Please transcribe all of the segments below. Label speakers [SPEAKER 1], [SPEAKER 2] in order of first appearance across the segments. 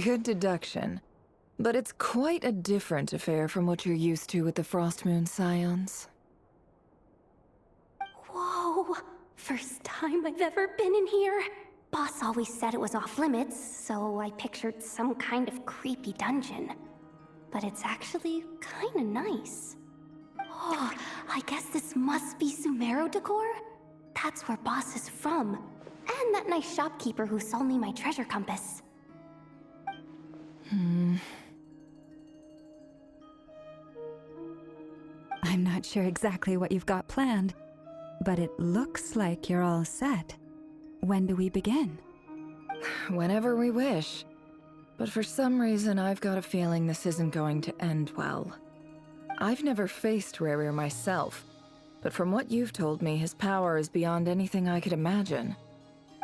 [SPEAKER 1] Good deduction. But it's quite a different affair from what you're used to with the Frost Moon Scions.
[SPEAKER 2] Whoa! First time I've ever been in here. Boss always said it was off limits, so I pictured some kind of creepy dungeon. But it's actually kinda nice. Oh, I guess this must be Sumero decor? That's where Boss is from. And that nice shopkeeper who sold me my treasure compass.
[SPEAKER 3] I'm not sure exactly what you've got planned, but it looks like you're all set. When do we begin?
[SPEAKER 1] Whenever we wish. But for some reason, I've got a feeling this isn't going to end well. I've never faced Rerir myself, but from what you've told me, his power is beyond anything I could imagine.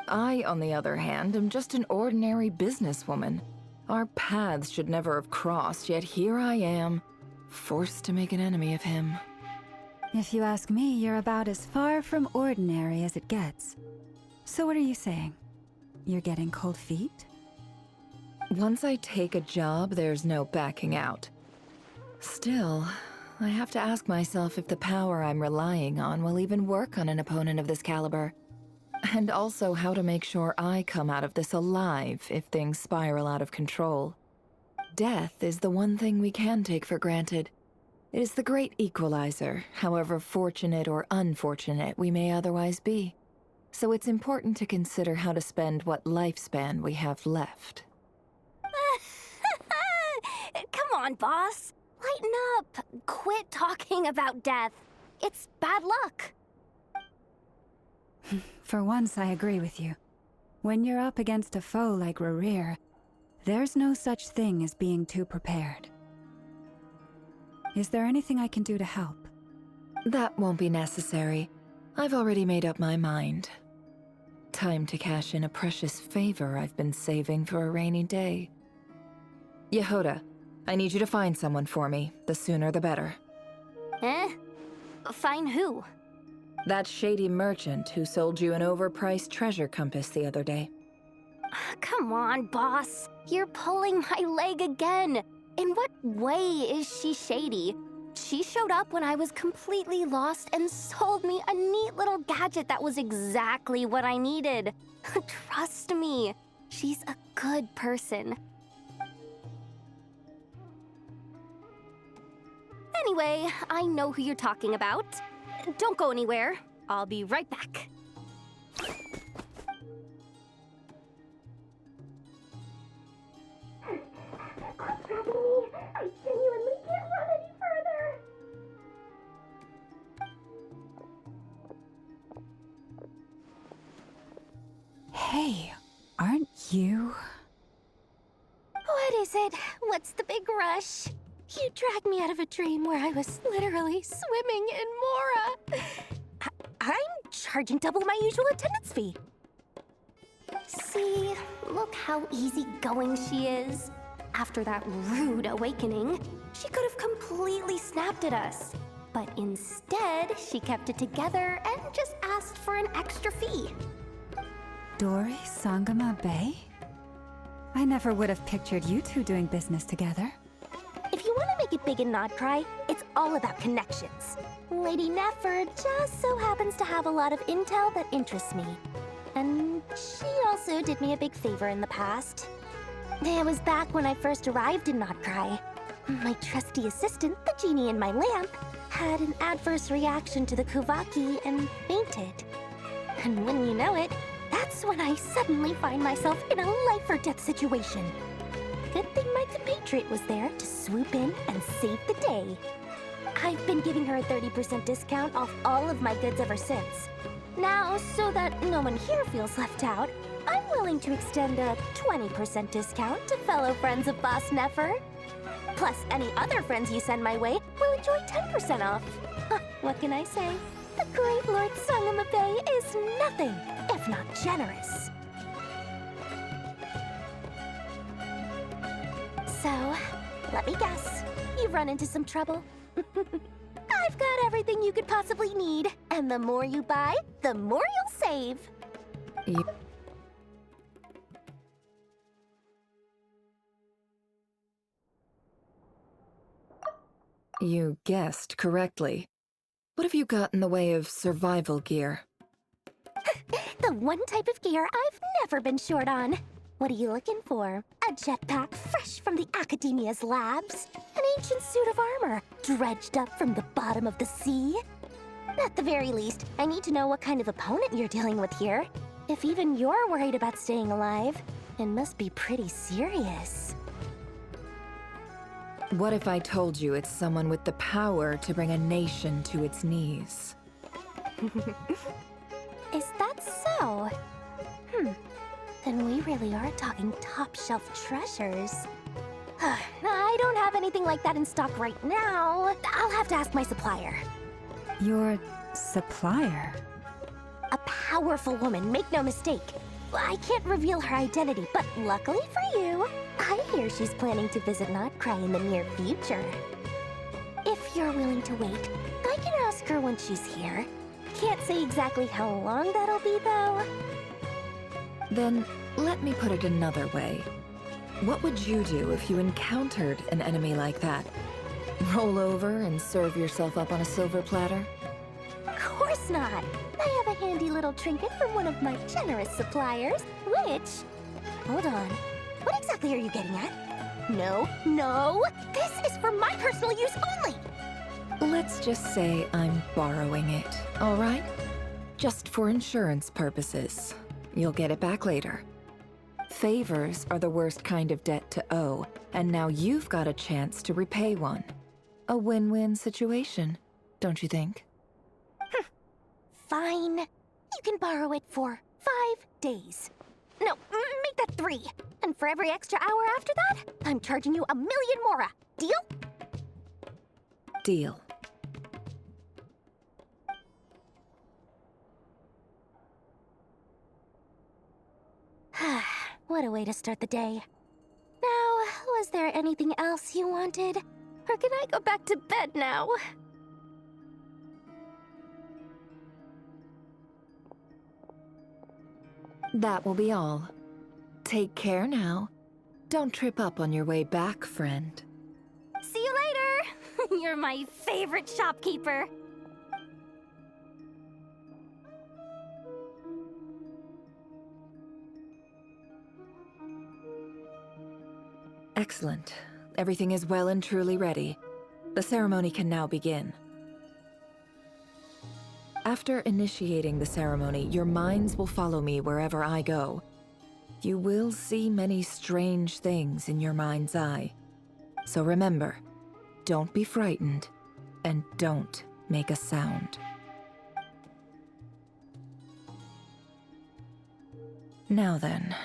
[SPEAKER 1] I, on the other hand, am just an ordinary businesswoman. Our paths should never have crossed, yet here I am, forced to make an enemy of him.
[SPEAKER 3] If you ask me, you're about as far from ordinary as it gets. So what are you saying? You're getting cold feet?
[SPEAKER 1] Once I take a job, there's no backing out. Still, I have to ask myself if the power I'm relying on will even work on an opponent of this caliber. And also how to make sure I come out of this alive if things spiral out of control. Death is the one thing we can take for granted. It is the great equalizer, however fortunate or unfortunate we may otherwise be. So it's important to consider how to spend what lifespan we have left.
[SPEAKER 2] Come on, boss. Lighten up. Quit talking about death. It's bad luck.
[SPEAKER 3] For once, I agree with you. When you're up against a foe like Rerir, there's no such thing as being too prepared. Is there anything I can do to help?
[SPEAKER 1] That won't be necessary. I've already made up my mind. Time to cash in a precious favor I've been saving for a rainy day. Yehoda, I need you to find someone for me. The sooner the better.
[SPEAKER 2] Eh? Find who?
[SPEAKER 1] That shady merchant who sold you an overpriced treasure compass the other day.
[SPEAKER 2] Come on, boss. You're pulling my leg again. In what way is she shady? She showed up when I was completely lost and sold me a neat little gadget that was exactly what I needed. Trust me, she's a good person. Anyway, I know who you're talking about. Don't go anywhere. I'll be right back. What's happening? I genuinely can't run any further.
[SPEAKER 3] Hey, aren't you?
[SPEAKER 2] What is it? What's the big rush? You dragged me out of a dream where I was literally swimming in Mora. I'm charging double my usual attendance fee. See, look how easygoing she is. After that rude awakening, she could have completely snapped at us. But instead, she kept it together and just asked for an extra fee.
[SPEAKER 3] Dori Sangama Bay? I never would have pictured you two doing business together.
[SPEAKER 2] If you want to make it big in Nod-krai, it's all about connections. Lady Nefer just so happens to have a lot of intel that interests me. And she also did me a big favor in the past. It was back when I first arrived in Nod-krai. My trusty assistant, the genie in my lamp, had an adverse reaction to the Kuvaki and fainted. And when you know it, that's when I suddenly find myself in a life-or-death situation. Good thing my compatriot was there to swoop in and save the day. I've been giving her a 30% discount off all of my goods ever since. Now, so that no one here feels left out, I'm willing to extend a 20% discount to fellow friends of Boss Nefer. Plus, any other friends you send my way will enjoy 10% off. What can I say? The great Lord Sangama Bay is nothing if not generous. So, let me guess. You've run into some trouble? I've got everything you could possibly need. And the more you buy, the more you'll save.
[SPEAKER 1] You guessed correctly. What have you got in the way of survival gear?
[SPEAKER 2] The one type of gear I've never been short on. What are you looking for? A jetpack fresh from the Academia's labs? An ancient suit of armor dredged up from the bottom of the sea? At the very least, I need to know what kind of opponent you're dealing with here. If even you're worried about staying alive, it must be pretty serious.
[SPEAKER 1] What if I told you it's someone with the power to bring a nation to its knees?
[SPEAKER 2] Is that so? Then we really are talking top-shelf treasures. I don't have anything like that in stock right now. I'll have to ask my supplier.
[SPEAKER 3] Your supplier?
[SPEAKER 2] A powerful woman, make no mistake. I can't reveal her identity, but luckily for you, I hear she's planning to visit Nod-krai in the near future. If you're willing to wait, I can ask her when she's here. Can't say exactly how long that'll be, though.
[SPEAKER 1] Then, let me put it another way. What would you do if you encountered an enemy like that? Roll over and serve yourself up on a silver platter?
[SPEAKER 2] Of course not. I have a handy little trinket from one of my generous suppliers, which... Hold on. What exactly are you getting at? No, no! This is for my personal use only!
[SPEAKER 1] Let's just say I'm borrowing it, all right? Just for insurance purposes. You'll get it back later. Favors are the worst kind of debt to owe, and now you've got a chance to repay one. A win-win situation, don't you think?
[SPEAKER 2] Fine. You can borrow it for 5 days. No, make that 3. And for every extra hour after that, I'm charging you 1,000,000 mora. Deal?
[SPEAKER 1] Deal.
[SPEAKER 2] What a way to start the day. Now, was there anything else you wanted? Or can I go back to bed now?
[SPEAKER 1] That will be all. Take care now. Don't trip up on your way back, friend.
[SPEAKER 2] See you later! You're my favorite shopkeeper.
[SPEAKER 1] Excellent. Everything is well and truly ready. The ceremony can now begin. After initiating the ceremony, your minds will follow me wherever I go. You will see many strange things in your mind's eye. So remember, don't be frightened, and don't make a sound. Now then,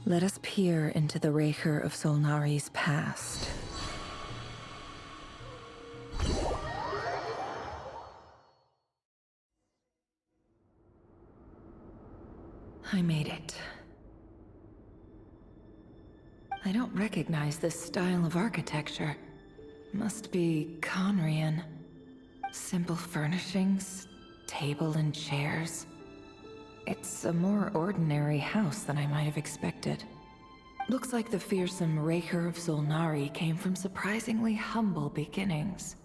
[SPEAKER 1] let us peer into the Raker of Solnari's past. I made it. I don't recognize this style of architecture. Must be Conrian. Simple furnishings, table and chairs. It's a more ordinary house than I might have expected. Looks like the fearsome Raker of Solnari came from surprisingly humble beginnings.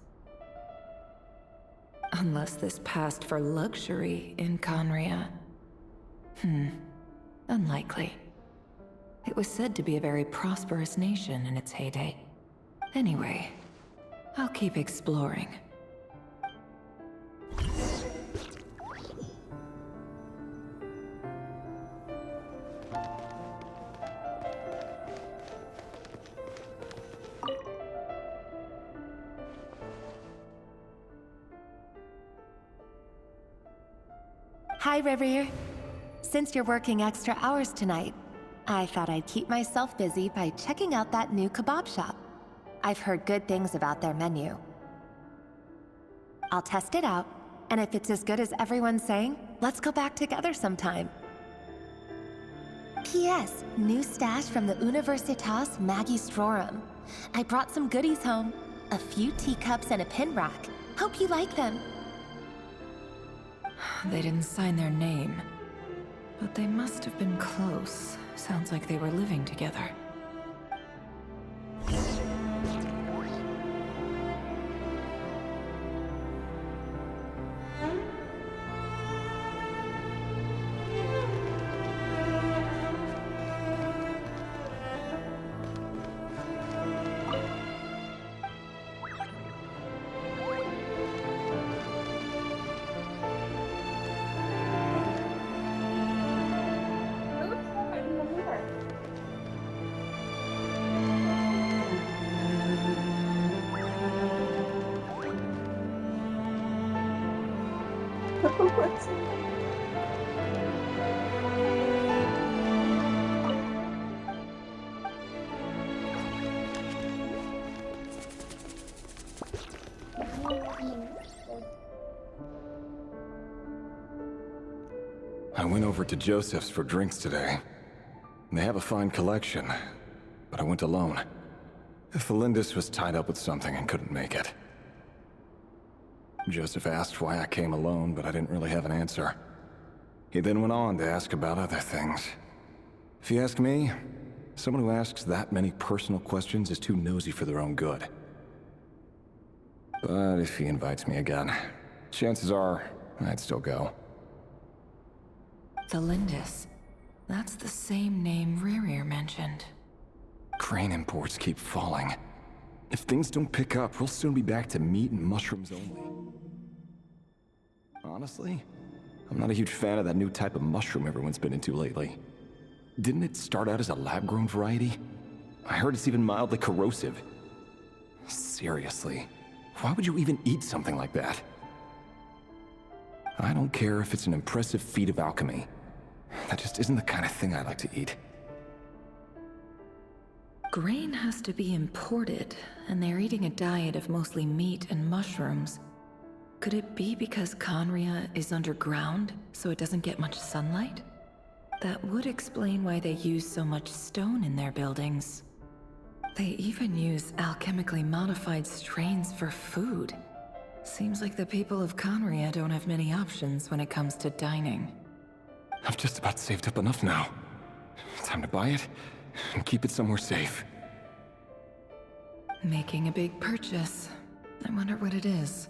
[SPEAKER 1] Unless this passed for luxury in Conria. Unlikely. It was said to be a very prosperous nation in its heyday. Anyway, I'll keep exploring.
[SPEAKER 4] Hi, River. Since you're working extra hours tonight, I thought I'd keep myself busy by checking out that new kebab shop. I've heard good things about their menu. I'll test it out, and if it's as good as everyone's saying, let's go back together sometime. P.S. New stash from the Universitas Magistrorum. I brought some goodies home. A few teacups and a pin rack. Hope you like them.
[SPEAKER 1] They didn't sign their name, but they must have been close. Sounds like they were living together.
[SPEAKER 5] I went over to Joseph's for drinks today. They have a fine collection, but I went alone. Felindus was tied up with something and couldn't make it. Joseph asked why I came alone, but I didn't really have an answer. He then went on to ask about other things. If you ask me, someone who asks that many personal questions is too nosy for their own good. But if he invites me again, chances are I'd still go.
[SPEAKER 1] Felindus. That's the same name Rerir mentioned.
[SPEAKER 5] Crane imports keep falling. If things don't pick up, we'll soon be back to meat and mushrooms only. Honestly, I'm not a huge fan of that new type of mushroom everyone's been into lately. Didn't it start out as a lab-grown variety? I heard it's even mildly corrosive. Seriously, why would you even eat something like that? I don't care if it's an impressive feat of alchemy. That just isn't the kind of thing I like to eat.
[SPEAKER 1] Grain has to be imported, and they're eating a diet of mostly meat and mushrooms. Could it be because Conria is underground, so it doesn't get much sunlight? That would explain why they use so much stone in their buildings. They even use alchemically modified strains for food. Seems like the people of Conria don't have many options when it comes to dining.
[SPEAKER 5] I've just about saved up enough now. Time to buy it and keep it somewhere safe.
[SPEAKER 1] Making a big purchase. I wonder what it is.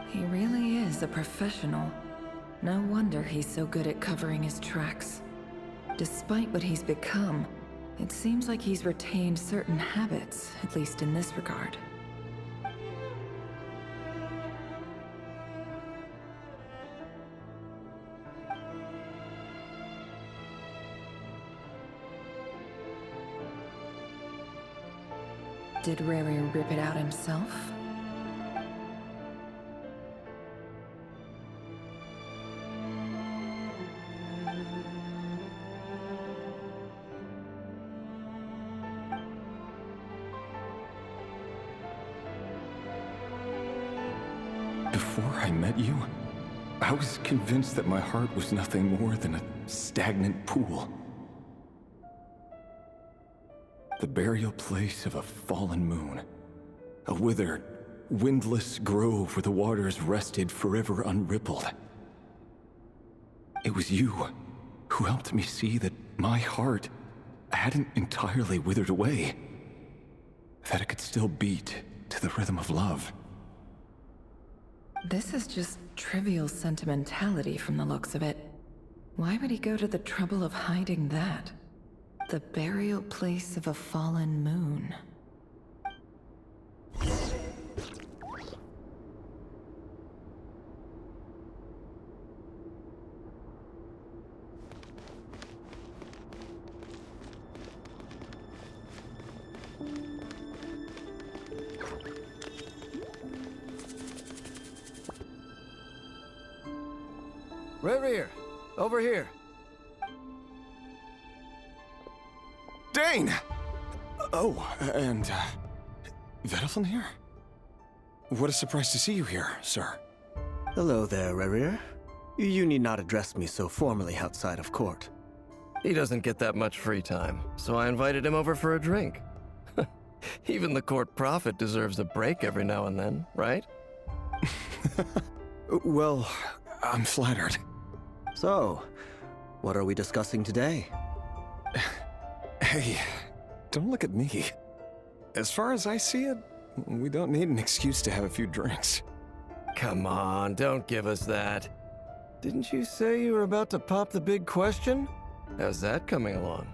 [SPEAKER 1] He really is a professional. No wonder he's so good at covering his tracks. Despite what he's become, it seems like he's retained certain habits, at least in this regard. Did Rerir rip it out himself?
[SPEAKER 5] Before I met you, I was convinced that my heart was nothing more than a stagnant pool. The burial place of a fallen moon. A withered, windless grove where the waters rested forever unrippled. It was you who helped me see that my heart hadn't entirely withered away. That it could still beat to the rhythm of love.
[SPEAKER 1] This is just trivial sentimentality from the looks of it. Why would he go to the trouble of hiding that? The burial place of a fallen moon.
[SPEAKER 6] Rerir, over here.
[SPEAKER 5] Dane! Oh, and, Vedelfin here? What a surprise to see you here, sir.
[SPEAKER 6] Hello there, Rerir. You need not address me so formally outside of court.
[SPEAKER 7] He doesn't get that much free time, so I invited him over for a drink. Even the court prophet deserves a break every now and then, right?
[SPEAKER 5] Well, I'm flattered.
[SPEAKER 6] So, what are we discussing today?
[SPEAKER 5] Hey, don't look at me. As far as I see it, we don't need an excuse to have a few drinks.
[SPEAKER 7] Come on, don't give us that. Didn't you say you were about to pop the big question? How's that coming along?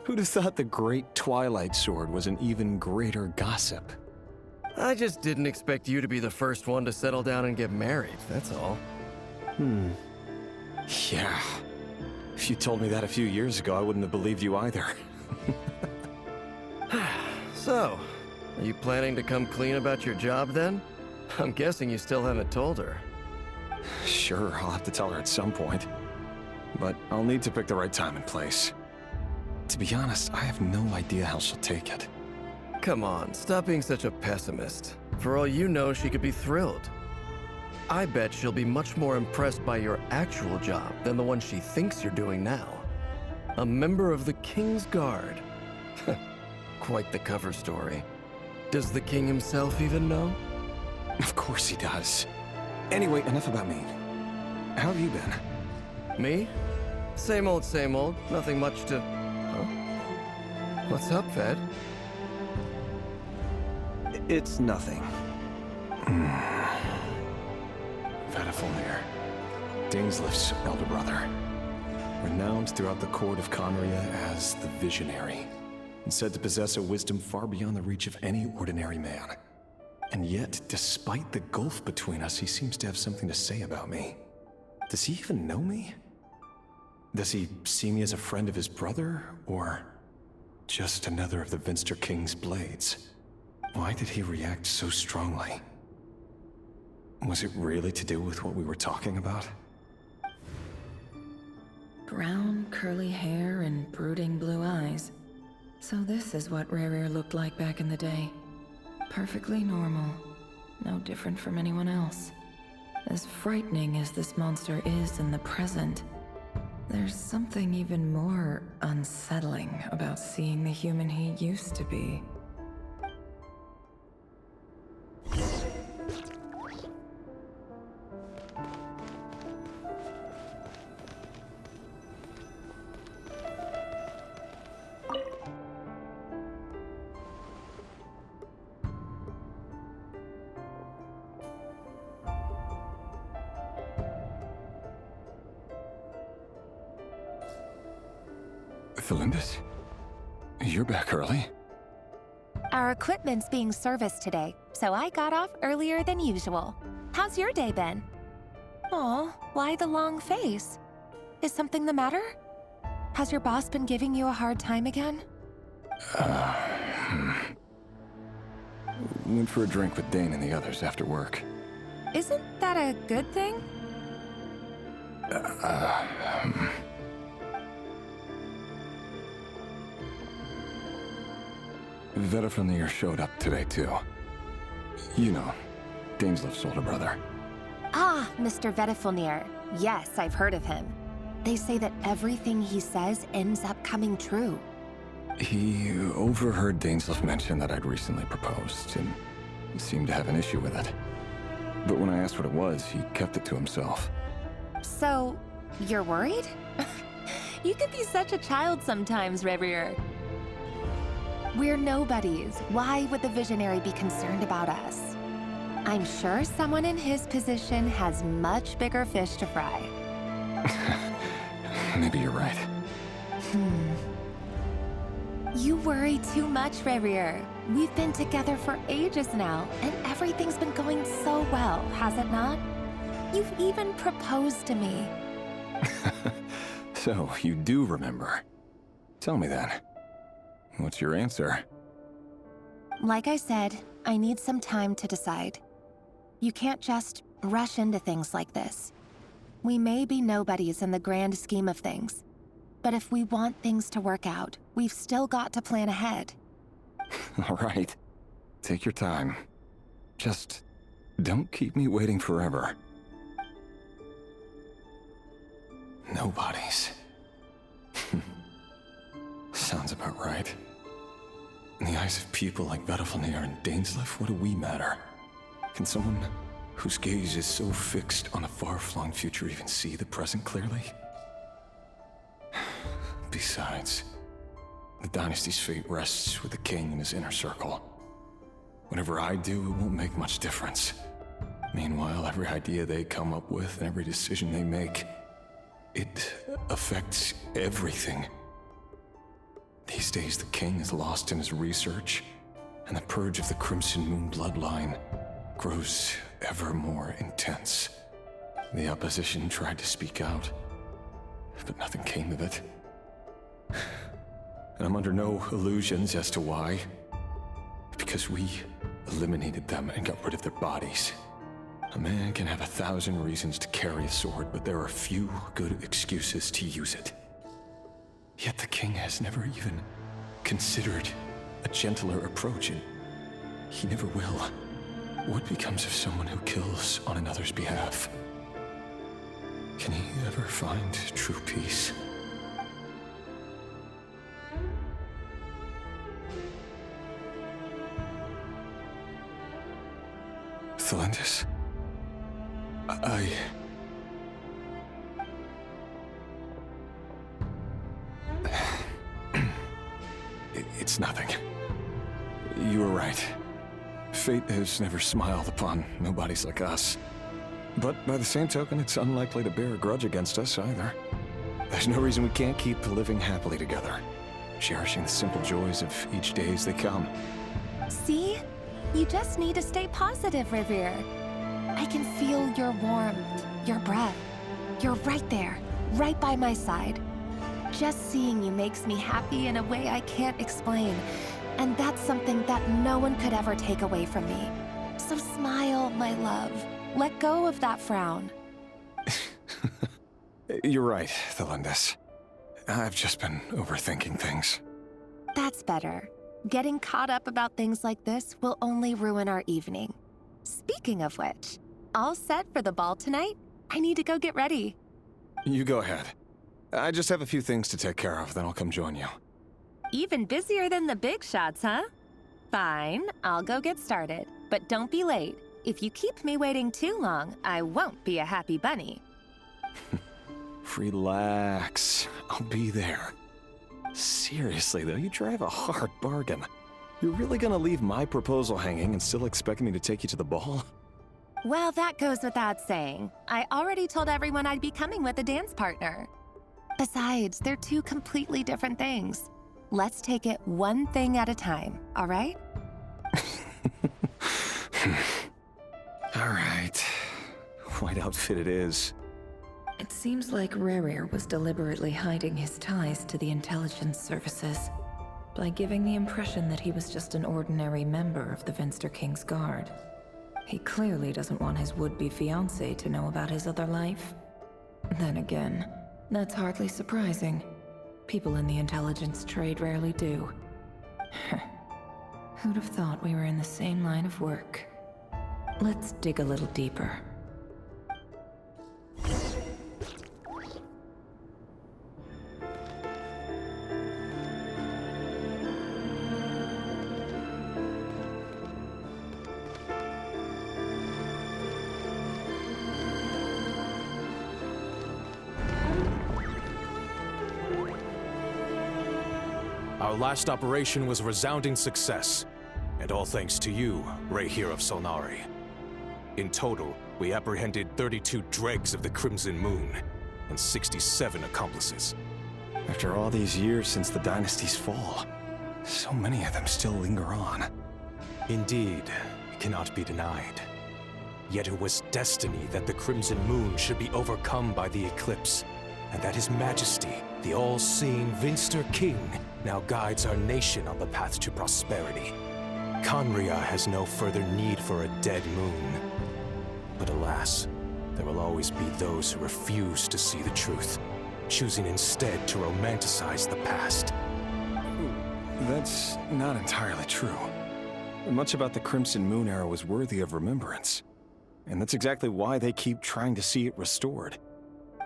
[SPEAKER 5] Who'd have thought the great Twilight Sword was an even greater gossip?
[SPEAKER 7] I just didn't expect you to be the first one to settle down and get married, that's all.
[SPEAKER 5] Yeah. If you told me that a few years ago, I wouldn't have believed you either.
[SPEAKER 7] So, are you planning to come clean about your job then? I'm guessing you still haven't told her.
[SPEAKER 5] Sure, I'll have to tell her at some point. But I'll need to pick the right time and place. To be honest, I have no idea how she'll take it.
[SPEAKER 7] Come on, stop being such a pessimist. For all you know, she could be thrilled. I bet she'll be much more impressed by your actual job than the one she thinks you're doing now. A member of the King's Guard. Quite the cover story. Does the king himself even know?
[SPEAKER 5] Of course he does. Anyway, enough about me. How have you been?
[SPEAKER 7] Me? Same old, nothing much to... Huh? What's up, Ved?
[SPEAKER 6] It's nothing.
[SPEAKER 5] Vedifilnir, Daneslif's elder brother. Renowned throughout the court of Conria as the Visionary, and said to possess a wisdom far beyond the reach of any ordinary man. And yet, despite the gulf between us, he seems to have something to say about me. Does he even know me? Does he see me as a friend of his brother, or just another of the Vinster King's blades? Why did he react so strongly? Was it really to do with what we were talking about?
[SPEAKER 1] Brown, curly hair and brooding blue eyes. So this is what Rerir looked like back in the day. Perfectly normal. No different from anyone else. As frightening as this monster is in the present, there's something even more unsettling about seeing the human he used to be.
[SPEAKER 5] Felindis? You're back early?
[SPEAKER 4] Our equipment's being serviced today, so I got off earlier than usual. How's your day been? Aw, why the long face? Is something the matter? Has your boss been giving you a hard time again?
[SPEAKER 5] Went for a drink with Dane and the others after work.
[SPEAKER 4] Isn't that a good thing?
[SPEAKER 5] Vedifilnir showed up today, too. You know, Daneslif's older brother.
[SPEAKER 4] Ah, Mr. Vedifilnir. Yes, I've heard of him. They say that everything he says ends up coming true.
[SPEAKER 5] He overheard Daneslif mention that I'd recently proposed, and seemed to have an issue with it. But when I asked what it was, he kept it to himself.
[SPEAKER 4] So, you're worried? You could be such a child sometimes, Revier. We're nobodies. Why would the Visionary be concerned about us? I'm sure someone in his position has much bigger fish to fry.
[SPEAKER 5] Maybe you're right.
[SPEAKER 4] You worry too much, Revier. We've been together for ages now, and everything's been going so well, has it not? You've even proposed to me.
[SPEAKER 5] So, you do remember. Tell me then. What's your answer?
[SPEAKER 4] Like I said, I need some time to decide. You can't just rush into things like this. We may be nobodies in the grand scheme of things, but if we want things to work out, we've still got to plan ahead.
[SPEAKER 5] All right. Take your time. Just don't keep me waiting forever. Nobodies. Sounds about right. In the eyes of people like Vedifilnir and Daneslif, what do we matter? Can someone whose gaze is so fixed on a far-flung future even see the present clearly? Besides, the dynasty's fate rests with the king and his inner circle. Whatever I do, it won't make much difference. Meanwhile, every idea they come up with and every decision they make, it affects everything. These days, the king is lost in his research, and the purge of the Crimson Moon bloodline grows ever more intense. The opposition tried to speak out, but nothing came of it. And I'm under no illusions as to why. Because we eliminated them and got rid of their bodies. A man can have 1,000 reasons to carry a sword, but there are few good excuses to use it. Yet the king has never even considered a gentler approach, and he never will. What becomes of someone who kills on another's behalf? Can he ever find true peace? Thelendis, It's nothing. You were right. Fate has never smiled upon nobodies like us. But by the same token, it's unlikely to bear a grudge against us either. There's no reason we can't keep living happily together, cherishing the simple joys of each day as they come.
[SPEAKER 4] See? You just need to stay positive, Revere. I can feel your warmth, your breath. You're right there, right by my side. Just seeing you makes me happy in a way I can't explain. And that's something that no one could ever take away from me. So smile, my love. Let go of that frown.
[SPEAKER 5] You're right, Thelendis. I've just been overthinking things.
[SPEAKER 4] That's better. Getting caught up about things like this will only ruin our evening. Speaking of which, all set for the ball tonight? I need to go get ready.
[SPEAKER 5] You go ahead. I just have a few things to take care of, then I'll come join you.
[SPEAKER 4] Even busier than the big shots, huh? Fine, I'll go get started. But don't be late. If you keep me waiting too long, I won't be a happy bunny.
[SPEAKER 5] Relax. I'll be there. Seriously, though, you drive a hard bargain. You're really gonna leave my proposal hanging and still expect me to take you to the ball?
[SPEAKER 4] Well, that goes without saying. I already told everyone I'd be coming with a dance partner. Besides, they're two completely different things. Let's take it one thing at a time, all right?
[SPEAKER 5] All right. White outfit it is.
[SPEAKER 1] It seems like Rerir was deliberately hiding his ties to the intelligence services by giving the impression that he was just an ordinary member of the Venster King's Guard. He clearly doesn't want his would-be fiancée to know about his other life. Then again, that's hardly surprising. People in the intelligence trade rarely do. Who'd have thought we were in the same line of work? Let's dig a little deeper.
[SPEAKER 8] Our last operation was a resounding success, and all thanks to you, Rehir of Solnari. In total, we apprehended 32 dregs of the Crimson Moon, and 67 accomplices.
[SPEAKER 5] After all these years since the dynasty's fall, so many of them still linger on.
[SPEAKER 8] Indeed, it cannot be denied. Yet it was destiny that the Crimson Moon should be overcome by the eclipse, and that His Majesty, the all-seeing Venster King, now guides our nation on the path to prosperity. Conria has no further need for a dead moon. But alas, there will always be those who refuse to see the truth, choosing instead to romanticize the past.
[SPEAKER 5] That's not entirely true. Much about the Crimson Moon era was worthy of remembrance. And that's exactly why they keep trying to see it restored.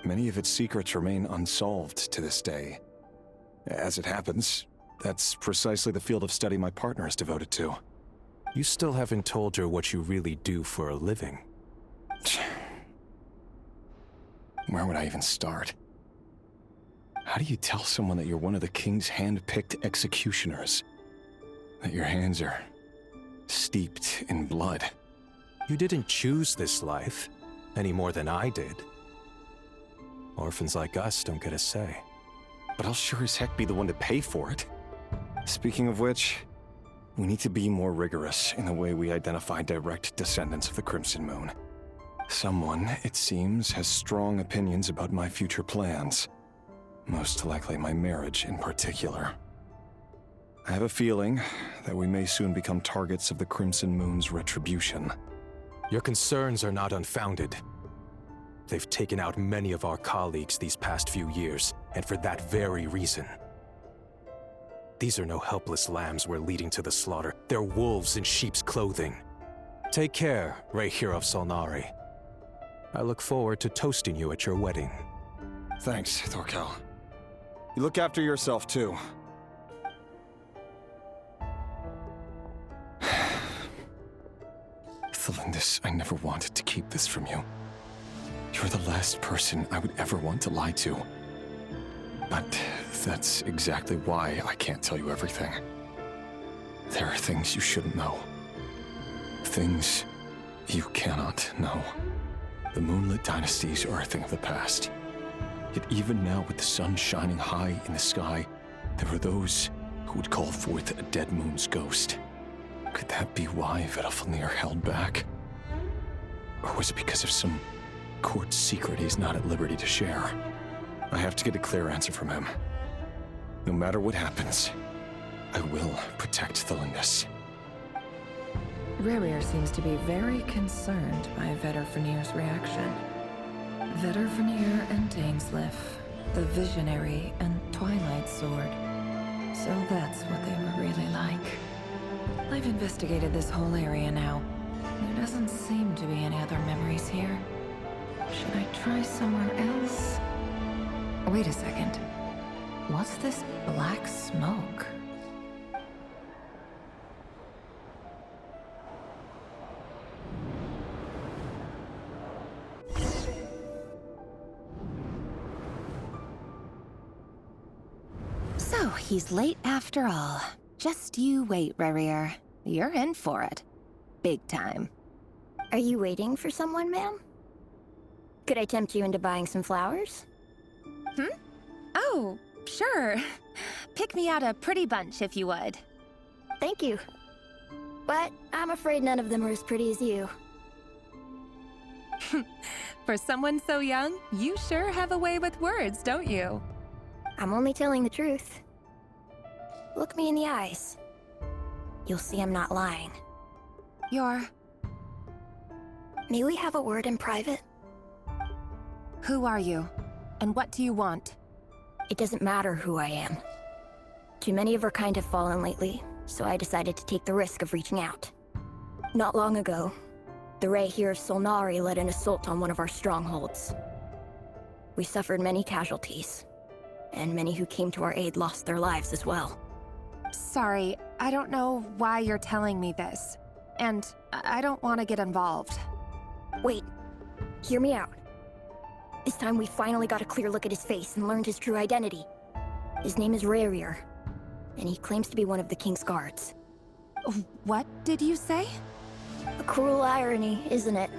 [SPEAKER 5] Many of its secrets remain unsolved to this day. As it happens, that's precisely the field of study my partner is devoted to.
[SPEAKER 8] You still haven't told her what you really do for a living.
[SPEAKER 5] Where would I even start? How do you tell someone that you're one of the king's hand-picked executioners? That your hands are steeped in blood?
[SPEAKER 8] You didn't choose this life, any more than I did. Orphans like us don't get a say.
[SPEAKER 5] But I'll sure as heck be the one to pay for it. Speaking of which, we need to be more rigorous in the way we identify direct descendants of the Crimson Moon. Someone, it seems, has strong opinions about my future plans. Most likely my marriage in particular. I have a feeling that we may soon become targets of the Crimson Moon's retribution.
[SPEAKER 8] Your concerns are not unfounded. They've taken out many of our colleagues these past few years, and for that very reason. These are no helpless lambs we're leading to the slaughter. They're wolves in sheep's clothing. Take care, Rehir of Solnari. I look forward to toasting you at your wedding.
[SPEAKER 5] Thanks, Thorkel. You look after yourself, too. Thelindis, I never wanted to keep this from you. You're the last person I would ever want to lie to. But that's exactly why I can't tell you everything. There are things you shouldn't know. Things you cannot know. The moonlit dynasties are a thing of the past. Yet even now, with the sun shining high in the sky, there are those who would call forth a dead moon's ghost. Could that be why Vedalfnir held back? Or was it because of some court secret he's not at liberty to share? I have to get a clear answer from him. No matter what happens, I will protect Thelindis.
[SPEAKER 1] Rerir seems to be very concerned by Vedalfnir's reaction. Vedalfnir and Dainsleif, the Visionary and Twilight Sword. So that's what they were really like. I've investigated this whole area now. There doesn't seem to be any other memories here. Should I try somewhere else? Wait a second. What's this black smoke?
[SPEAKER 4] So, he's late after all. Just you wait, Rerir. You're in for it. Big time.
[SPEAKER 2] Are you waiting for someone, ma'am? Could I tempt you into buying some flowers?
[SPEAKER 4] Oh, sure. Pick me out a pretty bunch if you would.
[SPEAKER 2] Thank you. But I'm afraid none of them are as pretty as you.
[SPEAKER 4] For someone so young, you sure have a way with words, don't you?
[SPEAKER 2] I'm only telling the truth. Look me in the eyes. You'll see I'm not lying. May we have a word in private?
[SPEAKER 4] Who are you? And what do you want?
[SPEAKER 2] It doesn't matter who I am. Too many of our kind have fallen lately, so I decided to take the risk of reaching out. Not long ago, the Rehir of Solnari led an assault on one of our strongholds. We suffered many casualties, and many who came to our aid lost their lives as well.
[SPEAKER 4] Sorry, I don't know why you're telling me this. And I don't want to get involved.
[SPEAKER 2] Wait, hear me out. This time we finally got a clear look at his face and learned his true identity. His name is Rerir, and he claims to be one of the King's guards.
[SPEAKER 4] What did you say?
[SPEAKER 2] A cruel irony, isn't it?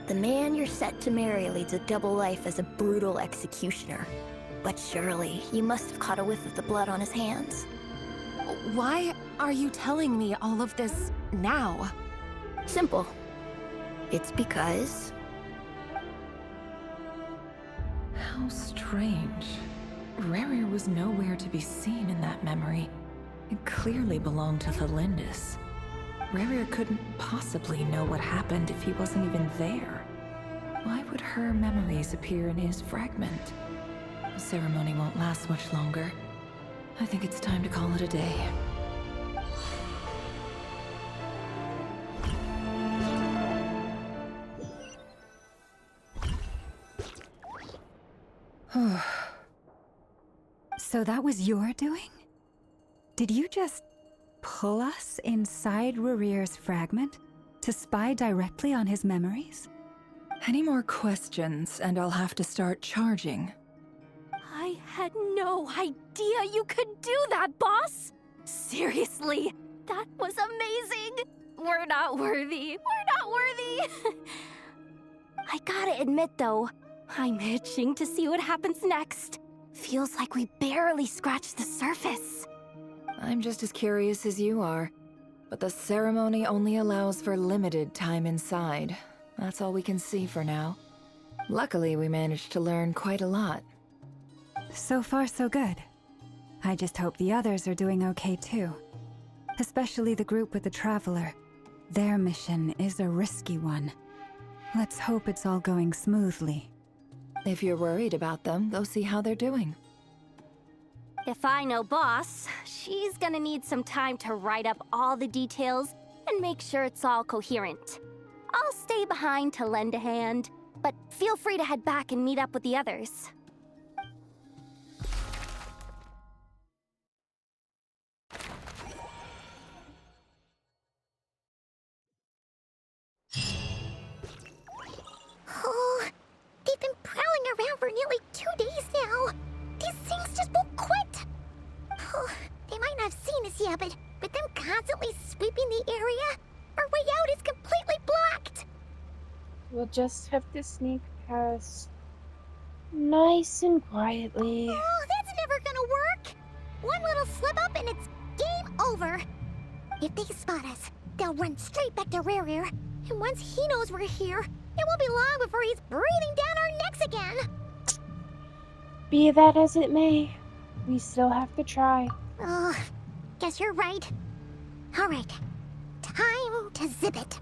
[SPEAKER 2] The man you're set to marry leads a double life as a brutal executioner. But surely, you must have caught a whiff of the blood on his hands.
[SPEAKER 4] Why are you telling me all of this now?
[SPEAKER 2] Simple. It's because...
[SPEAKER 1] How strange. Rerir was nowhere to be seen in that memory. It clearly belonged to Thelindis. Rerir couldn't possibly know what happened if he wasn't even there. Why would her memories appear in his fragment? The ceremony won't last much longer. I think it's time to call it a day.
[SPEAKER 3] So that was your doing? Did you just pull us inside Rerir's fragment to spy directly on his memories?
[SPEAKER 1] Any more questions, and I'll have to start charging.
[SPEAKER 2] I had no idea you could do that, boss! Seriously, that was amazing! We're not worthy. We're not worthy. I gotta admit, though, I'm itching to see what happens next. Feels like we barely scratched the surface.
[SPEAKER 1] I'm just as curious as you are. But the ceremony only allows for limited time inside. That's all we can see for now. Luckily, we managed to learn quite a lot.
[SPEAKER 3] So far, so good. I just hope the others are doing okay too. Especially the group with the Traveler. Their mission is a risky one. Let's hope it's all going smoothly.
[SPEAKER 1] If you're worried about them, go see how they're doing.
[SPEAKER 2] If I know Boss, she's gonna need some time to write up all the details and make sure it's all coherent. I'll stay behind to lend a hand, but feel free to head back and meet up with the others. Oh, they've been prowling around for nearly 2 days now. These things just won't quit. Oh, they might not have seen us yet, but them constantly sweeping the area, our way out is completely blocked.
[SPEAKER 9] We'll just have to sneak past nice and quietly.
[SPEAKER 2] Oh, that's never gonna work. One little slip up and it's game over. If they spot us, they'll run straight back to Rear. And once he knows we're here, it won't be long before he's breathing down our necks again.
[SPEAKER 9] Be that as it may, we still have to try.
[SPEAKER 2] Oh, guess you're right. All right, time to zip it.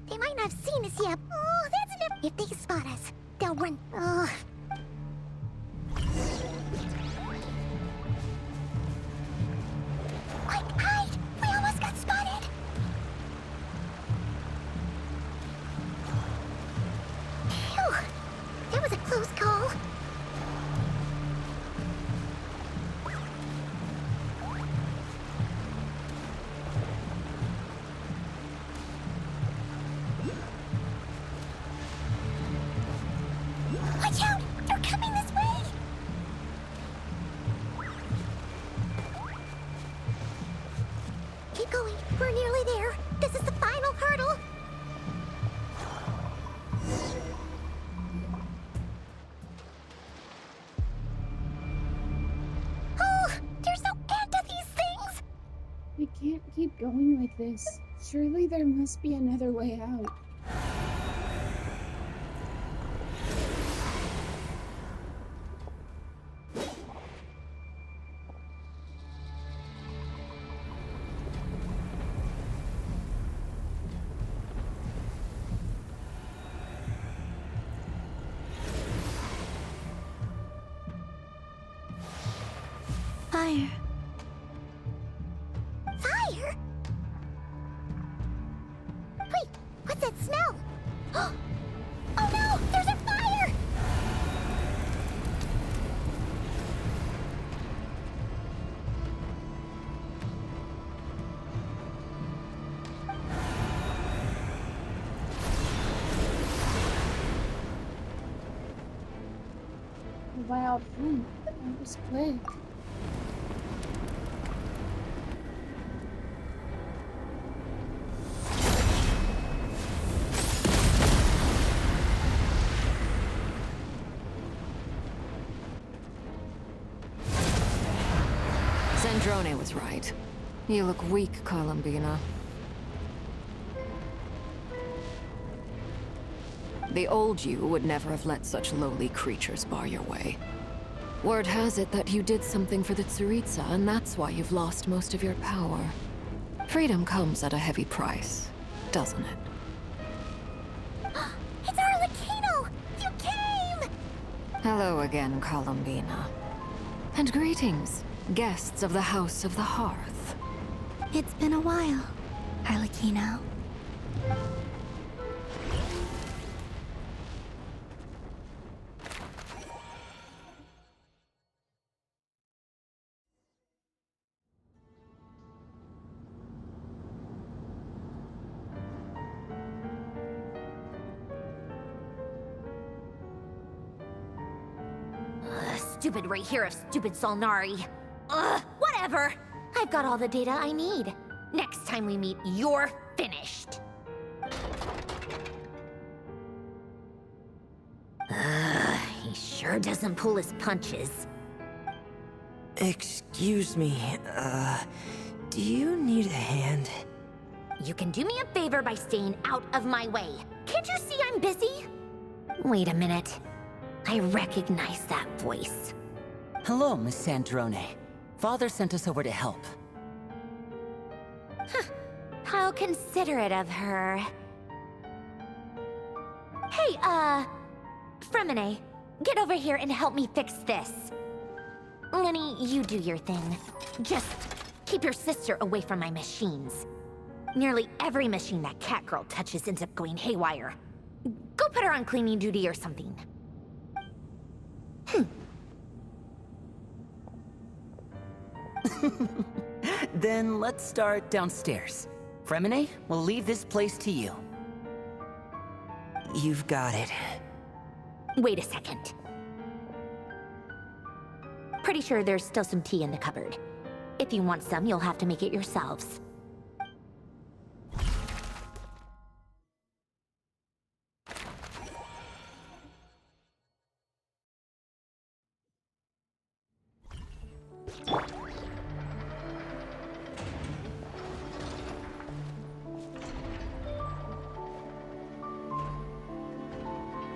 [SPEAKER 2] They might not have seen us yet. Oh, that's enough. If they spot us, they'll run. Oh. Quick, hide! We almost got spotted! Phew! That was a close call. Watch out!
[SPEAKER 9] keep going like this? Surely there must be another way out.
[SPEAKER 2] Fire. Fire? Wait, what's that smell? Oh no, there's a fire!
[SPEAKER 9] Wow, that was quick.
[SPEAKER 10] Zandrone was right. You look weak, Columbina. The old you would never have let such lowly creatures bar your way. Word has it that you did something for the Tsaritsa, and that's why you've lost most of your power. Freedom comes at a heavy price, doesn't it?
[SPEAKER 2] It's Arlecchino! You came!
[SPEAKER 10] Hello again, Columbina. And greetings, guests of the House of the Hearth.
[SPEAKER 2] It's been a while, Arlecchino. Stupid right here of stupid Solnari. Ugh, whatever. I've got all the data I need. Next time we meet, you're finished. He sure doesn't pull his punches.
[SPEAKER 11] Excuse me, do you need a hand?
[SPEAKER 2] You can do me a favor by staying out of my way. Can't you see I'm busy? Wait a minute. I recognize that voice.
[SPEAKER 11] Hello, Miss Zandrone. Father sent us over to help.
[SPEAKER 2] How considerate of her. Hey, Fremine, get over here and help me fix this. Lenny, you do your thing. Just keep your sister away from my machines. Nearly every machine that cat girl touches ends up going haywire. Go put her on cleaning duty or something.
[SPEAKER 11] Then let's start downstairs. Fremine, we'll leave this place to you. You've got it.
[SPEAKER 2] Wait a second. Pretty sure there's still some tea in the cupboard. If you want some, you'll have to make it yourselves.